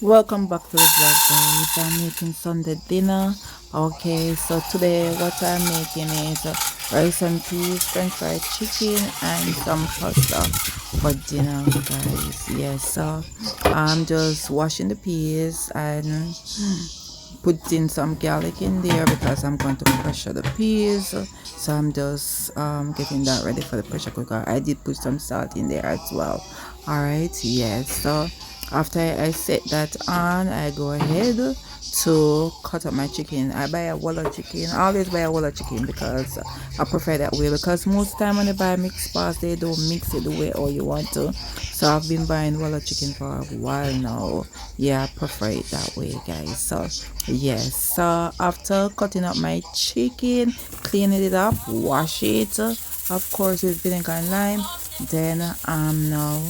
Welcome back to the vlog, guys. I'm making Sunday dinner. Okay, so today what I'm making is rice and peas, french fried chicken, and some pasta for dinner, guys. Yes, so I'm just washing the peas and putting some garlic in there because I'm going to pressure the peas. So I'm just getting that ready for the pressure cooker. I did put some salt in there as well. All right, yes. So after I set that on, I go ahead to cut up my chicken. I buy a walla chicken. I always buy a walla chicken because I prefer that way, because most time when they buy mixed parts they don't mix it the way all you want to. So I've been buying walla chicken for a while now. Yeah, I prefer it that way, guys. So yes, so after cutting up my chicken, cleaning it up, wash it, of course, with vinegar and lime, then I'm now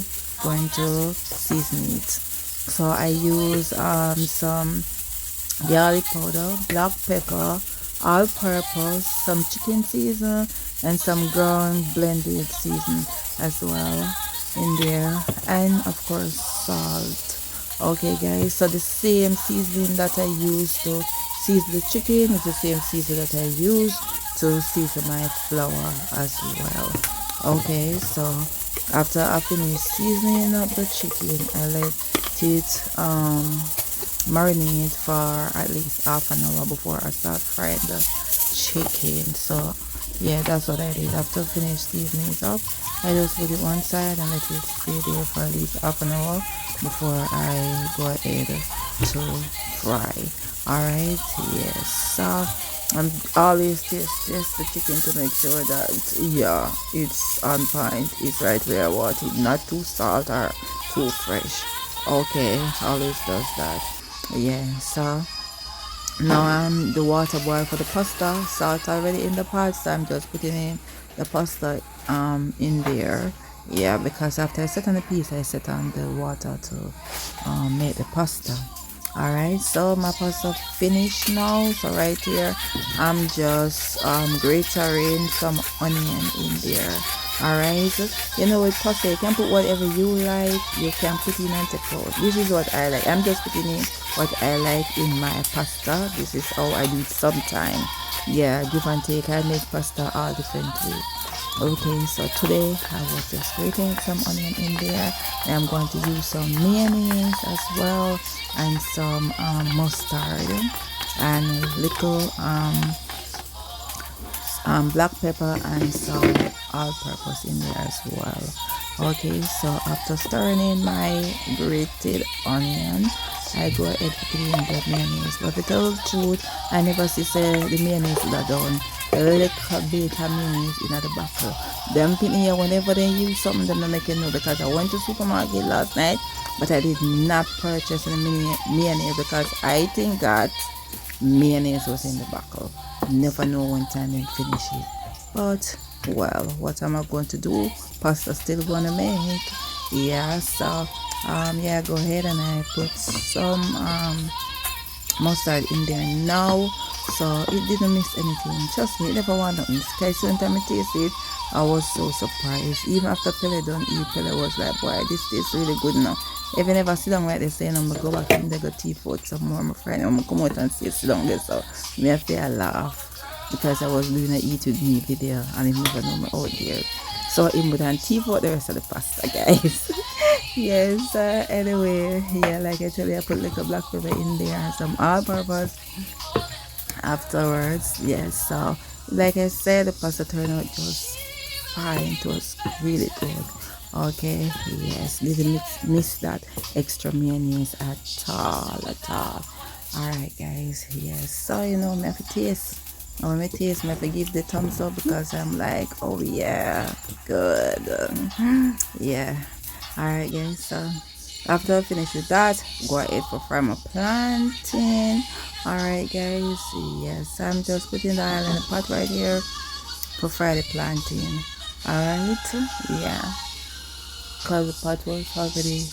going to season it. So I use some garlic powder, black pepper, all purpose, some chicken season, and some ground blended season as well in there, and of course salt. Okay, guys, so the same seasoning that I use to season the chicken is the same seasoning that I use to season my flour as well. Okay, so after I finish seasoning up the chicken, I let it marinate for at least half an hour before I start frying the chicken. So yeah, that's what I did. After finish seasoning it up, I just put it one side and let it stay there for at least half an hour before I go ahead to fry. Alright, yes. So I'm always test the chicken to make sure that yeah, it's on point, it's right where I want it, not too salt or too fresh. Okay, always does that. Yeah, so now the water boil for the pasta, salt already in the pot, so I'm just putting in the pasta in there. Yeah, because after I set on the piece, I set on the water to make the pasta. Alright, so my pasta finished now. So right here I'm just grating some onion in there. Alright, you know, with pasta you can put whatever you like, you can put in and take out. This is what I like. I'm just putting in what I like in my pasta. This is how I do it sometime. Yeah, give and take. I make pasta all different ways. Okay, so today I was just grating some onion in there, and I'm going to use some mayonnaise as well, and some mustard, and a little black pepper, and some all-purpose in there as well. Okay, so after stirring in my grated onion, I go ahead to put in the mayonnaise. But to tell the truth, I never see say the mayonnaise that done a little bit of mayonnaise in the bottle. Them thing here, whenever they use something, them make it know, because I went to supermarket last night, but I did not purchase any mayonnaise because I think that mayonnaise was in the bottle. Never know when time they finish it. But well, what am I going to do? Pasta still gonna make. Yeah, so yeah, go ahead and I put some mustard in there now, so it didn't miss anything. Trust me, it never want to miss. Cause when time I taste it, I was so surprised. Even after Pele done eat, Pele was like, boy, this tastes really good now. If you never sit down like they say, I'm gonna go back in there, go tea for some more, my friend. I'm gonna come out and sit down there. So me I feel laugh because I was doing a eat with me video and I never know me out there. So in put on tea for the rest of the pasta, guys. Yes, anyway, yeah, like I tell you, I put like a black pepper in there and some all-purpose afterwards. Yes, so like I said, the pasta turned out just fine. It was really good. Okay, yes, didn't miss that extra mayonnaise at all. Alright, guys, yes, so you know, me have to taste. When I taste, me have to give the thumbs up because I'm like, oh yeah, good. Yeah. Alright, guys, so after I finish with that, go ahead for fry my plantain. Alright, guys, yes, I'm just putting the oil in the pot right here for fry the plantain. Alright, yeah, because the pot was already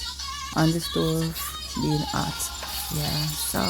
on the stove being hot. Yeah, so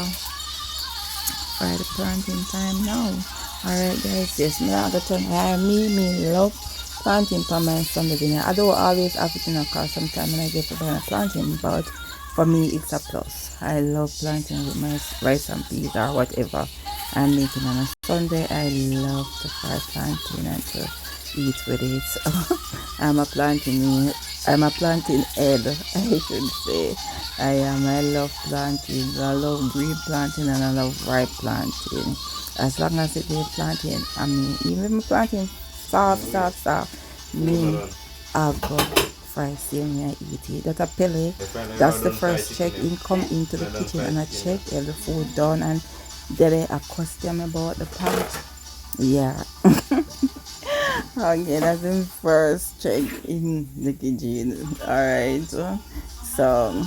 fry the plantain time now. Alright, guys, yes, me I got me love plantain for my Sunday dinner. I don't always have it in a car sometimes when I get to buy a plantain, but For me, it's a plus. I love planting with my rice and peas or whatever I'm making on a Sunday. I love to fry plantain and to eat with it. So I'm a planting I'm a planting head, I should say. I am. I love planting. I love green planting and I love ripe planting. As long as it is planting, I mean, even if I'm planting soft, me, I'll go fry same and eat it. That's a pellet. That's the first check in. Come into the kitchen and I check every food done and then I question about the pot. Yeah. Okay, that's the first check in the kitchen. Alright. So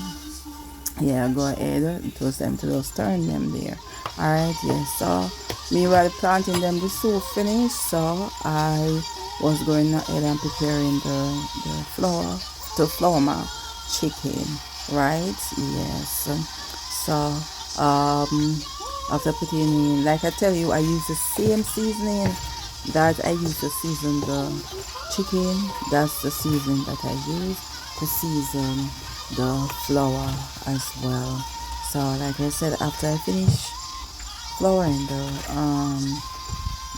yeah, go ahead. It was time to just turn them there. Alright, yeah. So meanwhile planting them the soup finished, so I was going ahead and preparing the flour to flour my chicken. Right? Yes. So after putting in, like I tell you, I use the same seasoning that I use to season the chicken. That's the seasoning that I use to season the flour as well. So like I said, after I finish flouring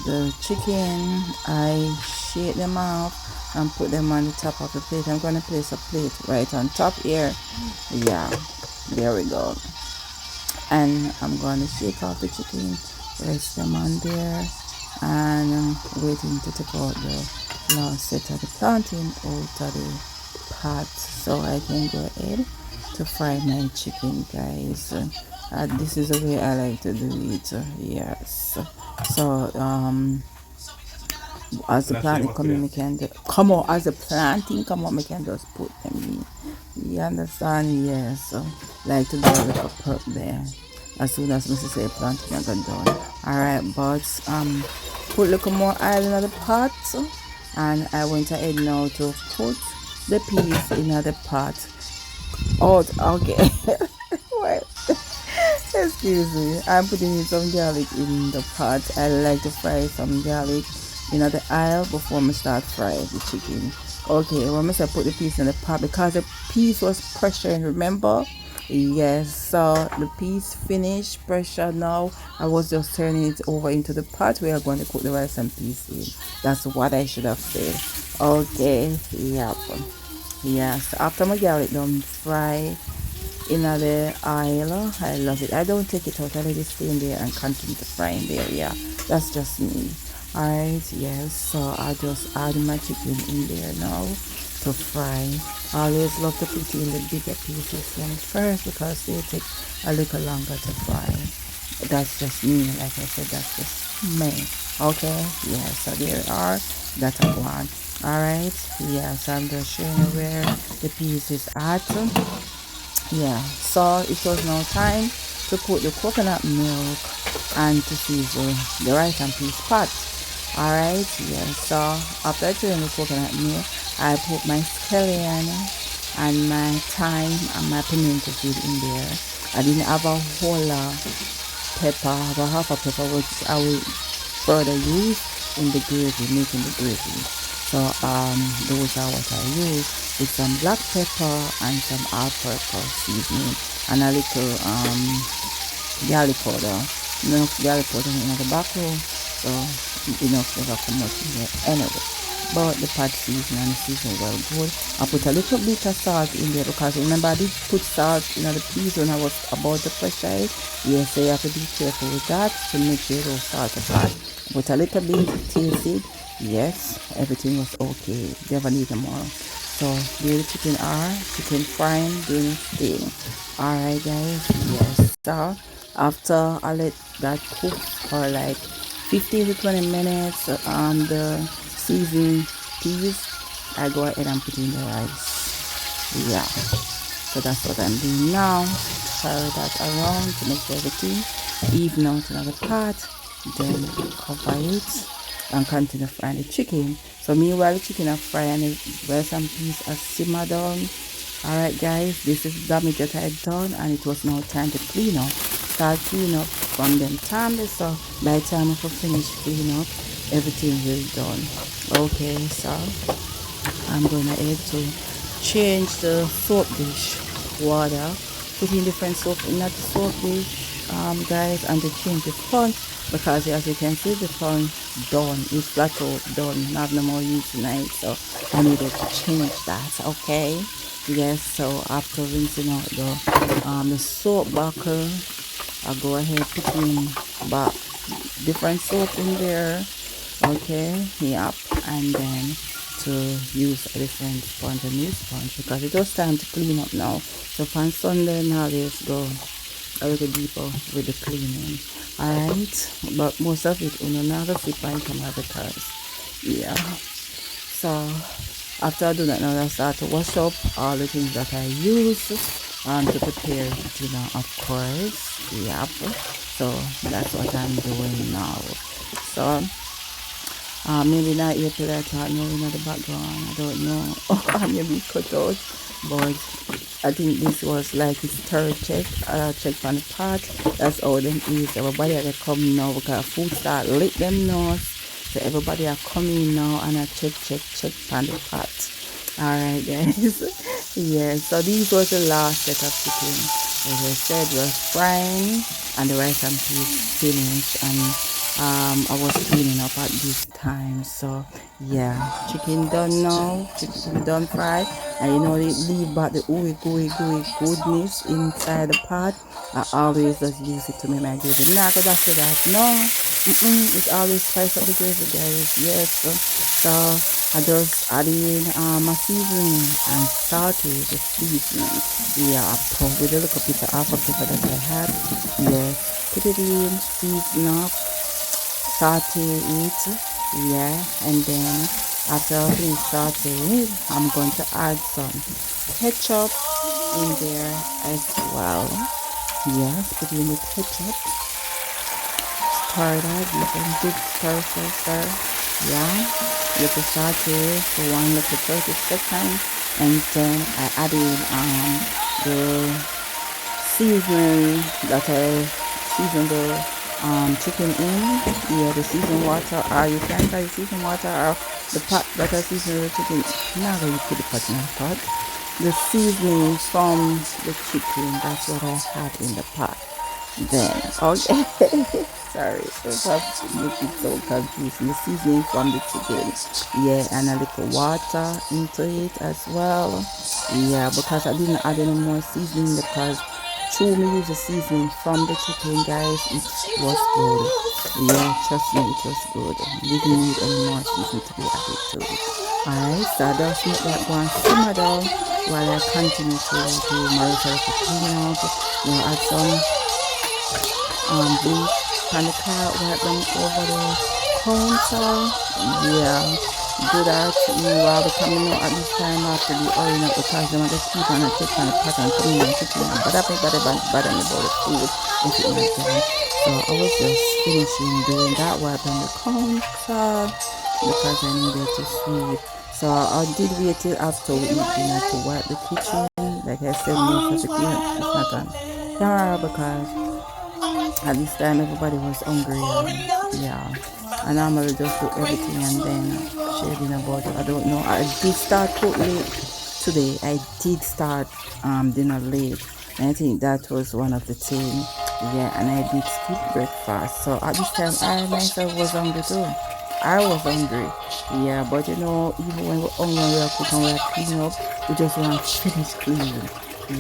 the chicken, I shake them up and put them on the top of the plate. I'm gonna place a plate right on top here. Yeah, there we go. And I'm gonna shake off the chicken, rest them on there, and waiting to take out the last set of the plantain out of the pot so I can go ahead to fry my chicken, guys. This is the way I like to do it. Yes. So as the planting come in, we can come on. As the planting come on, we can just put them in. You understand? Yes. So, like to do a little perk there. As soon as Mrs. say planting, I got done. Alright, but put a little more oil in the pot, and I went ahead now to put the peas in the pot. Oh, okay. Well, excuse me. I'm putting in some garlic in the pot. I like to fry some garlic in the oil before I start frying the chicken. Okay, when I put the peas in the pot because the peas was pressuring, remember? Yes, so the peas finished pressure now. I was just turning it over into the pot where I'm going to cook the rice and peas in. That's what I should have said. Okay, yep. Yes, after my garlic done fry in the oil, I love it. I don't take it out, I let it stay in there and continue to fry in there. Yeah, that's just me. Alright, yes, so I just add my chicken in there now to fry. I always love to put in the bigger pieces in first because they take a little longer to fry. That's just me, like I said, that's just me. Okay, yeah, so there are, that's a one. Alright, yes, I'm just showing you where the piece is at. Yeah, so it was now time to put the coconut milk and to season the rice and peas pot. Alright, yeah, so after turning the coconut milk, I put my scallion and my thyme and my pimento seed in there. I didn't have a whole pepper, I have a half a pepper which I will further use in the gravy, making the gravy. So those are what I use with some black pepper and some all-purpose seasoning and a little garlic powder. Enough garlic powder in the back room, so enough never come out in there anyway. But the pot season and the season well good. I put a little bit of salt in there because remember I did put salt in the peas when I was about to pressure it. Yes, so you have to be careful with that to make sure you don't salt the pot. Put a little bit, taste it. Yes, everything was okay. Never need more. So there the chicken frying, doing its thing. Alright guys, yes. So after I let that cook for like 15 to 20 minutes on the seasoned peas, I go ahead and put in the rice. Yeah. So that's what I'm doing now. Stir that around to make sure everything even out in the pot. Then cover it and continue frying the chicken. So meanwhile the chicken are frying and the rice and peas are simmer down. Alright guys, this is the damage that I had done and it was now time to clean up. Start clean up from them time. So by the time I finish clean up, everything is done. Okay, so I'm gonna add to change the soap dish water put in different soap in that soap dish, guys, and to change the sponge, because as you can see the sponge done, it's flat out done, not no more use tonight, so I needed to change that. Okay, yes. So after rinsing out the soap buckle, I'll go ahead put in back different soap in there. Okay, yep. And then to use a different sponge, a new sponge, because it was time to clean up now. So on Sunday now, let's go a little deeper with the cleaning. Alright, but most of it you know not a sip and come out because yeah. So after I do that now, I start to wash up all the things that I use to prepare dinner, of course. Yep. So that's what I'm doing now. So maybe not yet till I thought no in the background. I don't know. Or maybe cut out. But I think this was like his third check. Check on the pot. That's all them is. Everybody are coming now because food start lick them nose. So everybody are coming now and I check on the pot. Alright guys. Yeah, so these was the last set of chicken. As I said, we're frying and the rice and peas finished, and I was cleaning up at this time. So yeah, chicken done now, chicken done fried, and you know they leave back the gooey goodness inside the pot. I always just use it to make my gravy. Not go back to that, no. It always spice up the gravy, guys. Yes. So I just add in my seasoning and saute the seasoning. Yeah, I put with a little bit of half a pepper that I had. Yes, put it in, season up, saute it. Yeah, and then after I finish sauteing it, I'm going to add some ketchup in there as well. Yes, put in the ketchup. Stir that, give them good stir. Yeah, you can saute for 30 seconds, and then I add in the seasoning that I seasoned the chicken in. Yeah, the seasoned water, or you can try the seasoned water or the pot that I seasoned the chicken. Now that you put the pot in the pot, the seasoning from the chicken, that's what I had in the pot. Then okay. Sorry, it make it so confusing. The seasoning from the chicken, yeah, and a little water into it as well. Yeah, because I didn't add any more seasoning because true me use the seasoning from the chicken, guys. It was good. Yeah, trust me, it was good. Didn't need any more seasoning to be added to it. Alright, so I just make that one simmer down while I continue to do my little cleaning out. You know, add some bleach on the car, wipe them over the counter. Yeah, do that while the coming out at this time after the oil up, because they want to keep on a tip on the pot and clean and cooking and bother me about the food if it not done. So I was just finishing doing that, wiping the counter because I needed to sweep. So I did wait till after we eat dinner to wipe the kitchen. Like I said, most of the cleanup is not on camera because at this time everybody was hungry, and yeah, I normally just do everything and then share dinner, but I don't know, I did start cook late today. I did start dinner late, and I think that was one of the things. Yeah, and I did skip breakfast, so at this time I myself was hungry too. I was hungry. Yeah, but you know, even when we're hungry and we're cooking, we're cleaning up, we just want to finish cleaning.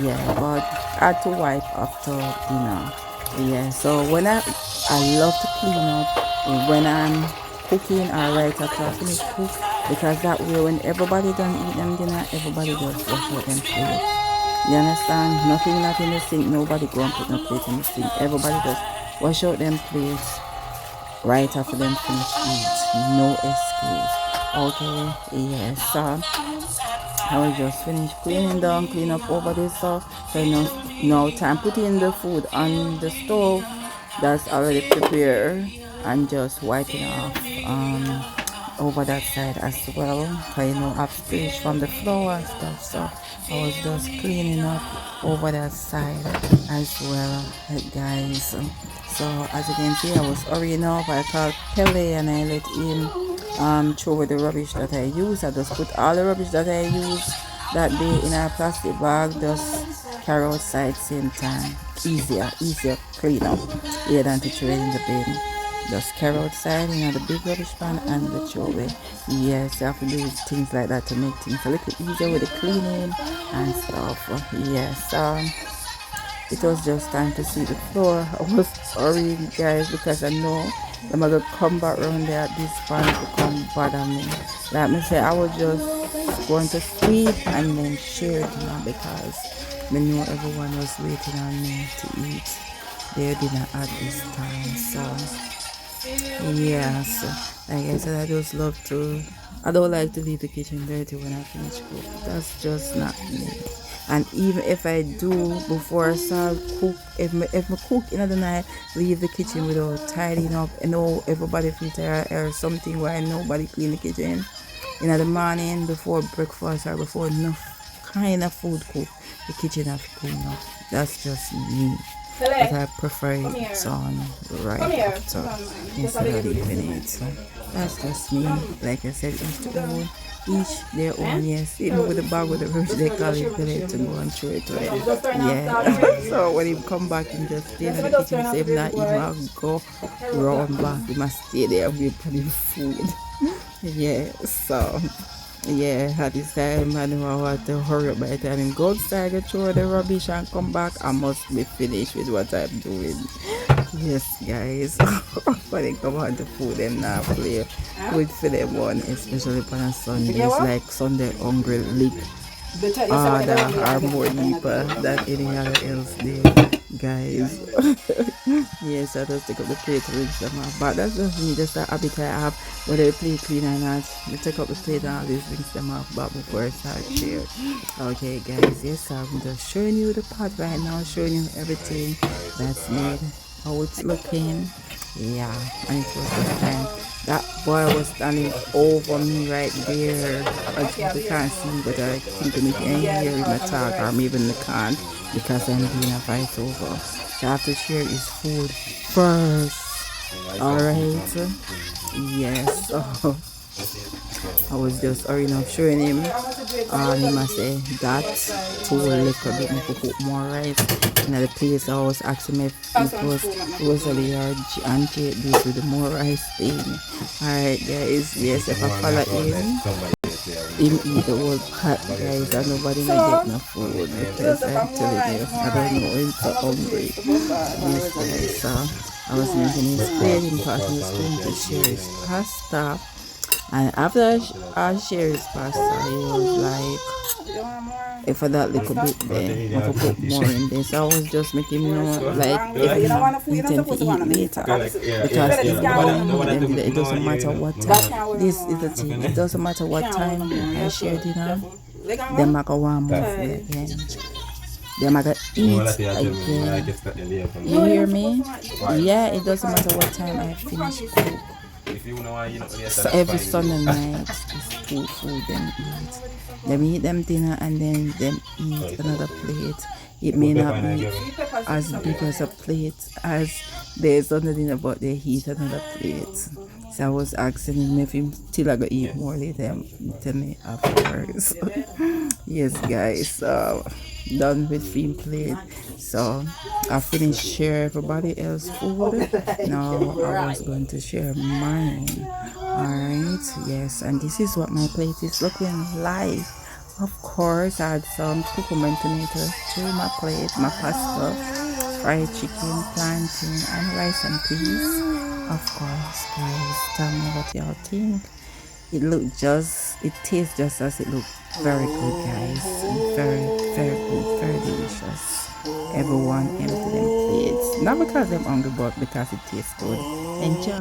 Yeah, but I had to wipe after dinner. Yeah, so when I love to clean up when I'm cooking or right after I finish cook, because that way when everybody done eat them dinner, everybody just wash out them plate. You understand? Nothing not in the sink, nobody go and put no plate in the sink. Everybody just wash out them plates right after them finish eat. No excuse. Okay, yeah, so I was just finished cleaning down, clean up over this stuff. So now time putting the food on the stove that's already prepared and just wiping off over that side as well. Cause you know I've finished from the floor and stuff, so I was just cleaning up over that side as well, guys. So as you can see, I was hurrying up. I called Pele and I let him throw away the rubbish that I use. I just put all the rubbish that I use that day in a plastic bag, just carry outside same time. Easier clean up. Yeah, than to throw it in the bin. Just carry outside, the big rubbish pan and the throw away. Yes, you have to do things like that to make things a little easier with the cleaning and stuff. Yes, it was just time to see the floor. I was sorry, guys, because I know I'm gonna come back around there at this point to come bother me. Like me say, I was just going to sleep and then share dinner because I knew everyone was waiting on me to eat their dinner at this time. So yeah, so like I said, I just love to. I don't like to leave the kitchen dirty when I finish cook. That's just not me. And even if I do before I start cook, if I cook in the night, leave the kitchen without tidying up, I know everybody feel tired or something where nobody clean the kitchen. In the morning before breakfast or before enough kind of food cook, the kitchen have to clean up. That's just me. But I prefer it on right after instead of leaving it. So that's just me. Like I said, each their own, yes. Even with the bag with the rubbish, they call it pellet to go and throw it away. Yeah. So when he come back and just stay in the kitchen, save that, he must go round back. He must stay there and wait for the food. Yeah, so yeah, at this time I know I have to hurry up by the time I go outside, go throw the rubbish and come back. I must be finished with what I'm doing. Yes, guys. When they come on the food, them now play with for them one, especially on a Sunday. It's like Sunday hungry lick harder or more deeper than any other else day, guys. Yes, I just take up the plate to rinse them off. But that's just me, just the habit I have, whether the plate clean or not. I take up the plate and always rinse them off back before I start share. Okay, guys, yes, I'm just showing you the pot right now, showing you everything that's made, how it's looking. Yeah, and it was this time. That boy was standing over me right there. You can't see, but I think you can hear him attack, or maybe in the can because I'm doing a voiceover. So I have to share his food first. Alright. Yes. I was just showing him. He must say that too little bit more cook more rice. And at the place I was asking him if it was a large and this with the more rice thing. Alright guys, yes, if I follow him eat the whole pot, guys, and nobody may get no food because I'm telling you, I don't know, I'm so hungry. Yes guys, so I was making his plate, him passing his spoon to share his pasta. And after I share his pasta, he was like, if I that little bit there, I could put more in this. So I was just making him know, like, if you intend to eat later. Because it doesn't matter what time. This is the thing, it doesn't matter what time I share dinner, them I go want more food again. Them I go eat again. You hear me? Yeah, it doesn't matter what time I finish cook. So every Sunday night is two food them eat. Them eat them dinner and then them eat another plate. It may not be as big as a plate as their Sunday dinner, but they eat another plate. So I was asking him if he still I go eat more later. Tell me afterwards. Yes guys, done with film plate. So I finished share everybody else food. Now I was going to share mine. Alright, yes, and this is what my plate is looking like. Of course, I had some cucumber tomato to my plate, my pasta, fried chicken, plantain, and rice and peas. Of course, guys, tell me what y'all think. It tastes just as it looked. Very good, guys. Very, very good, very delicious. Everyone empty them plates. Not because they're hungry, but because it tastes good. Enjoy.